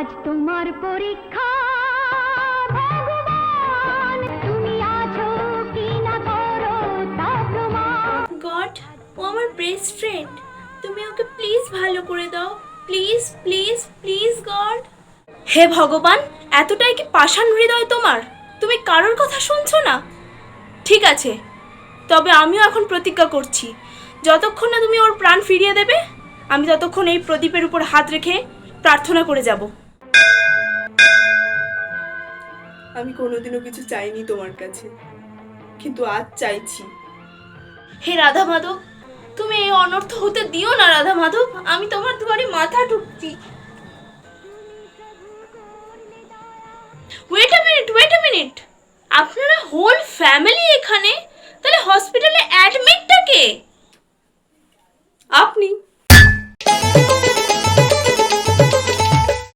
আজ তোমার পরীক্ষা ভগবান, তুমি আছো কি না করো তা প্রমাণ। গড, ও আমার বেস্ট ফ্রেন্ড, তুমি ওকে প্লিজ ভালো করে দাও, প্লিজ প্লিজ প্লিজ গড। হে ভগবান, এতটাই কি পাষাণ হৃদয় তোমার? তুমি কারোর কথা শুনছো না? ঠিক আছে, তবে আমিও এখন প্রতিজ্ঞা করছি, যতক্ষণ না তুমি ওর প্রাণ ফিরিয়ে দেবে, আমি ততক্ষণ এই প্রদীপের উপর হাত রেখে প্রার্থনা করে যাব। আমি কোনোদিনও কিছু চাইনি তোমার কাছে, কিন্তু আজ চাইছি। হে রাধা মাধব, তুমি এই অনর্থ হতে দিও না রাধা মাধব, আমি তোমার দুয়ারে মাথা ঠুকছি। ওয়েট আ মিনিট, আপনারা হোল ফ্যামিলি এখানে? তাহলে হসপিটালে অ্যাডমিটটা কে? আপনি